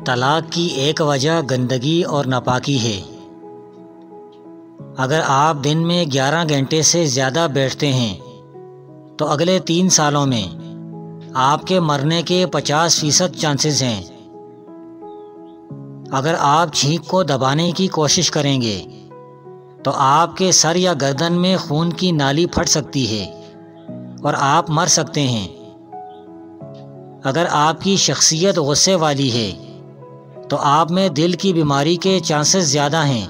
طلاق کی ایک وجہ گندگی اور ناپاکی ہے۔ اگر آپ دن میں 11 گھنٹے سے زیادہ بیٹھتے ہیں تو اگلے 3 سالوں میں آپ کے مرنے کے 50% چانسز ہیں۔ اگر آپ چھینک کو دبانے کی کوشش کریں گے تو آپ کے سر یا گردن میں خون کی نالی پھٹ سکتی ہے اور آپ مر سکتے ہیں۔ اگر آپ کی شخصیت غصے والی ہے تو آپ میں دل کی بیماری کے چانسز زیادہ ہیں۔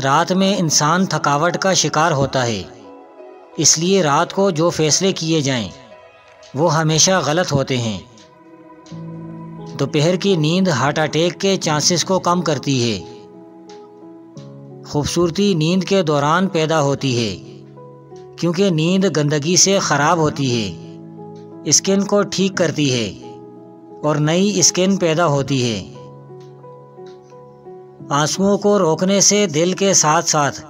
رات میں انسان تھکاوٹ کا شکار ہوتا ہے، اس لیے رات کو جو فیصلے کیے جائیں وہ ہمیشہ غلط ہوتے ہیں۔ دوپہر کی نیند ہارٹ اٹیک کے چانسز کو کم کرتی ہے۔ خوبصورتی نیند کے دوران پیدا ہوتی ہے کیونکہ نیند گندگی سے خراب ہوتی ہے، اسکن کو ٹھیک کرتی ہے اور نئی اسکن پیدا ہوتی ہے۔ آنسوؤں کو روکنے سے دل کے ساتھ ساتھ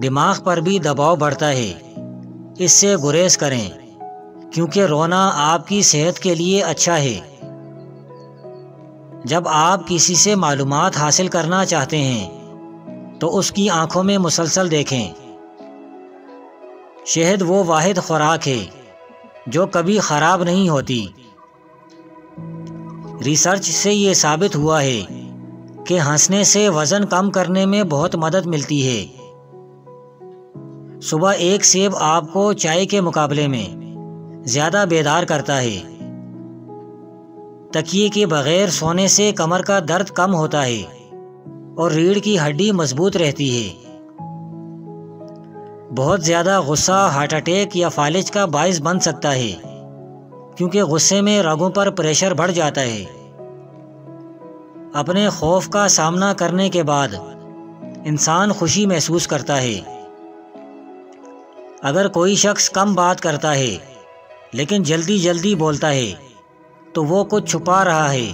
دماغ پر بھی دباؤ بڑھتا ہے، اس سے گریز کریں کیونکہ رونا آپ کی صحت کے لیے اچھا ہے۔ جب آپ کسی سے معلومات حاصل کرنا چاہتے ہیں تو اس کی آنکھوں میں مسلسل دیکھیں۔ شہد وہ واحد خوراک ہے جو کبھی خراب نہیں ہوتی۔ ریسرچ سے یہ ثابت ہوا ہے کہ ہنسنے سے وزن کم کرنے میں بہت مدد ملتی ہے۔ صبح ایک سیب آپ کو چائے کے مقابلے میں زیادہ بیدار کرتا ہے۔ تکیے کے بغیر سونے سے کمر کا درد کم ہوتا ہے اور ریڑھ کی ہڈی مضبوط رہتی ہے۔ بہت زیادہ غصہ ہارٹ اٹیک یا فالج کا باعث بن سکتا ہے کیونکہ غصے میں رگوں پر پریشر بڑھ جاتا ہے۔ اپنے خوف کا سامنا کرنے کے بعد انسان خوشی محسوس کرتا ہے۔ اگر کوئی شخص کم بات کرتا ہے لیکن جلدی جلدی بولتا ہے تو وہ کچھ چھپا رہا ہے۔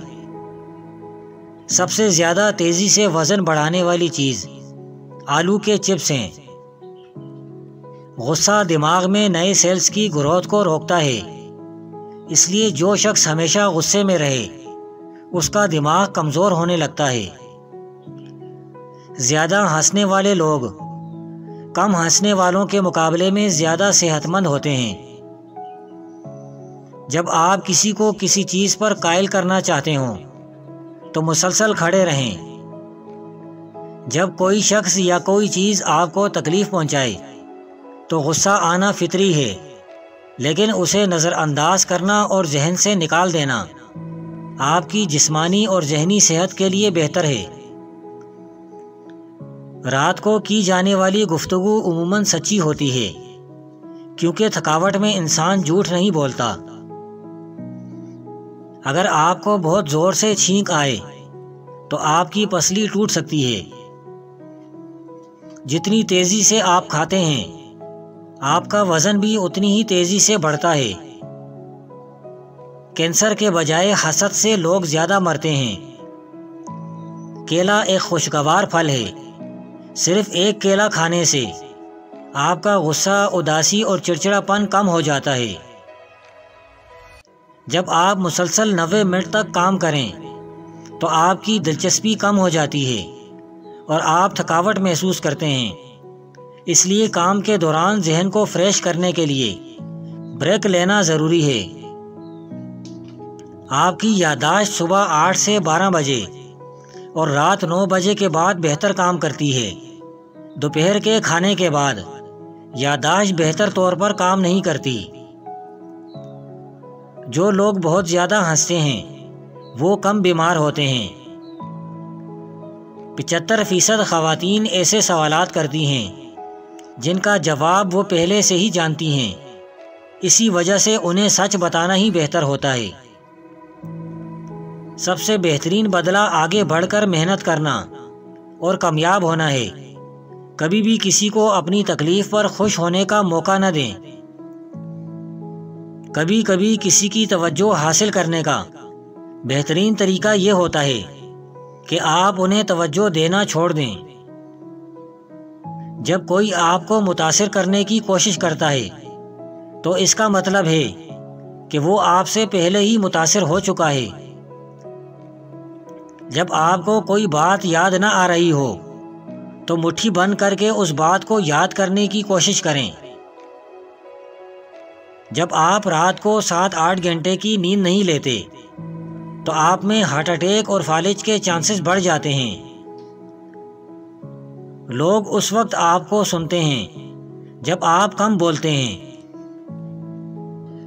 سب سے زیادہ تیزی سے وزن بڑھانے والی چیز آلو کے چپس ہیں۔ غصہ دماغ میں نئے سیلز کی گروتھ کو روکتا ہے، اس لیے جو شخص ہمیشہ غصے میں رہے اس کا دماغ کمزور ہونے لگتا ہے۔ زیادہ ہنسنے والے لوگ کم ہنسنے والوں کے مقابلے میں زیادہ صحت مند ہوتے ہیں۔ جب آپ کسی کو کسی چیز پر قائل کرنا چاہتے ہوں تو مسلسل کھڑے رہیں۔ جب کوئی شخص یا کوئی چیز آپ کو تکلیف پہنچائے تو غصہ آنا فطری ہے، لیکن اسے نظر انداز کرنا اور ذہن سے نکال دینا آپ کی جسمانی اور ذہنی صحت کے لیے بہتر ہے۔ رات کو کی جانے والی گفتگو عموماً سچی ہوتی ہے کیونکہ تھکاوٹ میں انسان جھوٹ نہیں بولتا۔ اگر آپ کو بہت زور سے چھینک آئے تو آپ کی پسلی ٹوٹ سکتی ہے۔ جتنی تیزی سے آپ کھاتے ہیں آپ کا وزن بھی اتنی ہی تیزی سے بڑھتا ہے۔ کینسر کے بجائے حسد سے لوگ زیادہ مرتے ہیں۔ کیلا ایک خوشگوار پھل ہے، صرف ایک کیلا کھانے سے آپ کا غصہ، اداسی اور چڑچڑاپن کم ہو جاتا ہے۔ جب آپ مسلسل 90 منٹ تک کام کریں تو آپ کی دلچسپی کم ہو جاتی ہے اور آپ تھکاوٹ محسوس کرتے ہیں۔ اس لیے کام کے دوران ذہن کو فریش کرنے کے لیے بریک لینا ضروری ہے۔ آپ کی یادداشت صبح 8 سے 12 بجے اور رات 9 بجے کے بعد بہتر کام کرتی ہے۔ دوپہر کے کھانے کے بعد یادداشت بہتر طور پر کام نہیں کرتی۔ جو لوگ بہت زیادہ ہنستے ہیں وہ کم بیمار ہوتے ہیں۔ 75% خواتین ایسے سوالات کرتی ہیں جن کا جواب وہ پہلے سے ہی جانتی ہیں، اسی وجہ سے انہیں سچ بتانا ہی بہتر ہوتا ہے۔ سب سے بہترین بدلہ آگے بڑھ کر محنت کرنا اور کامیاب ہونا ہے۔ کبھی بھی کسی کو اپنی تکلیف پر خوش ہونے کا موقع نہ دیں۔ کبھی کبھی کسی کی توجہ حاصل کرنے کا بہترین طریقہ یہ ہوتا ہے کہ آپ انہیں توجہ دینا چھوڑ دیں۔ جب کوئی آپ کو متاثر کرنے کی کوشش کرتا ہے تو اس کا مطلب ہے کہ وہ آپ سے پہلے ہی متاثر ہو چکا ہے۔ جب آپ کو کوئی بات یاد نہ آ رہی ہو تو مٹھی بند کر کے اس بات کو یاد کرنے کی کوشش کریں۔ جب آپ رات کو 7-8 گھنٹے کی نیند نہیں لیتے تو آپ میں ہارٹ اٹیک اور فالج کے چانسز بڑھ جاتے ہیں۔ لوگ اس وقت آپ کو سنتے ہیں جب آپ کم بولتے ہیں۔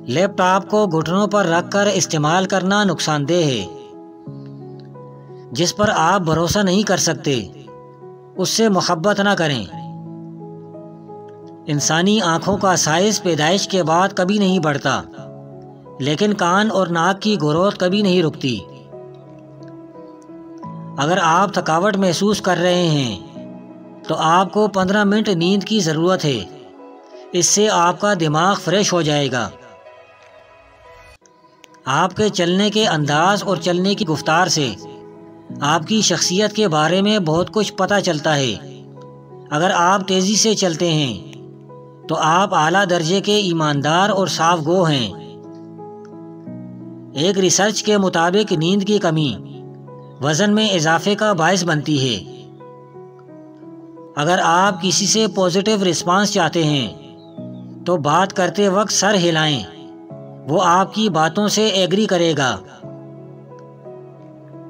لیپ ٹاپ کو گھٹنوں پر رکھ کر استعمال کرنا نقصان دہ ہے۔ جس پر آپ بھروسہ نہیں کر سکتے اس سے محبت نہ کریں۔ انسانی آنکھوں کا سائز پیدائش کے بعد کبھی نہیں بڑھتا، لیکن کان اور ناک کی گروتھ کبھی نہیں رکتی۔ اگر آپ تھکاوٹ محسوس کر رہے ہیں تو آپ کو 15 منٹ نیند کی ضرورت ہے۔ اس سے آپ کا دماغ فریش ہو جائے گا۔ آپ کے چلنے کے انداز اور چلنے کی گفتار سے آپ کی شخصیت کے بارے میں بہت کچھ پتہ چلتا ہے۔ اگر آپ تیزی سے چلتے ہیں تو آپ اعلیٰ درجے کے ایماندار اور صاف گو ہیں۔ ایک ریسرچ کے مطابق نیند کی کمی وزن میں اضافے کا باعث بنتی ہے۔ اگر آپ کسی سے پازیٹیو رسپانس چاہتے ہیں تو بات کرتے وقت سر ہلائیں، وہ آپ کی باتوں سے ایگری کرے گا۔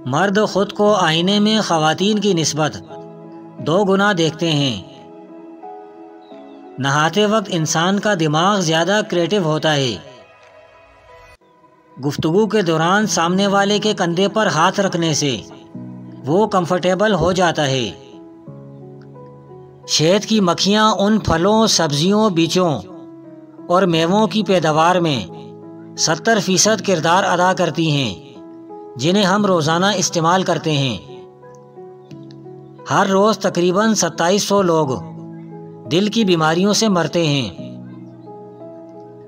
مرد خود کو آئینے میں خواتین کی نسبت 2 گنا دیکھتے ہیں۔ نہاتے وقت انسان کا دماغ زیادہ کریٹو ہوتا ہے۔ گفتگو کے دوران سامنے والے کے کندھے پر ہاتھ رکھنے سے وہ کمفرٹیبل ہو جاتا ہے۔ شہد کی مکھیاں ان پھلوں، سبزیوں، بیجوں اور میووں کی پیداوار میں 70% کردار ادا کرتی ہیں جنہیں ہم روزانہ استعمال کرتے ہیں۔ ہر روز تقریباً 2700 لوگ دل کی بیماریوں سے مرتے ہیں۔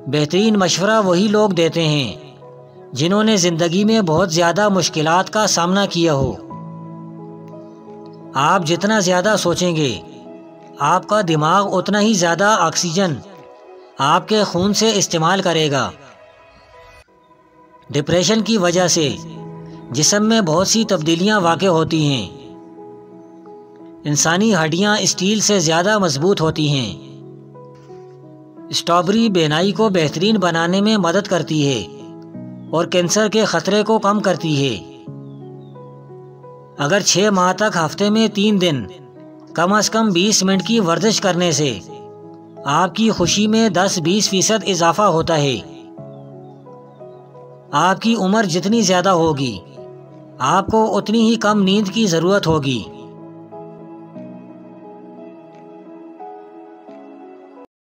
بہترین مشورہ وہی لوگ دیتے ہیں جنہوں نے زندگی میں بہت زیادہ مشکلات کا سامنا کیا ہو۔ آپ جتنا زیادہ سوچیں گے آپ کا دماغ اتنا ہی زیادہ آکسیجن آپ کے خون سے استعمال کرے گا۔ ڈپریشن کی وجہ سے جسم میں بہت سی تبدیلیاں واقع ہوتی ہیں۔ انسانی ہڈیاں اسٹیل سے زیادہ مضبوط ہوتی ہیں۔ اسٹرابیری بینائی کو بہترین بنانے میں مدد کرتی ہے اور کینسر کے خطرے کو کم کرتی ہے۔ اگر 6 ماہ تک ہفتے میں 3 دن کم از کم 20 منٹ کی ورزش کرنے سے آپ کی خوشی میں 10-20% اضافہ ہوتا ہے۔ آپ کی عمر جتنی زیادہ ہوگی آپ کو اتنی ہی کم نیند کی ضرورت ہوگی۔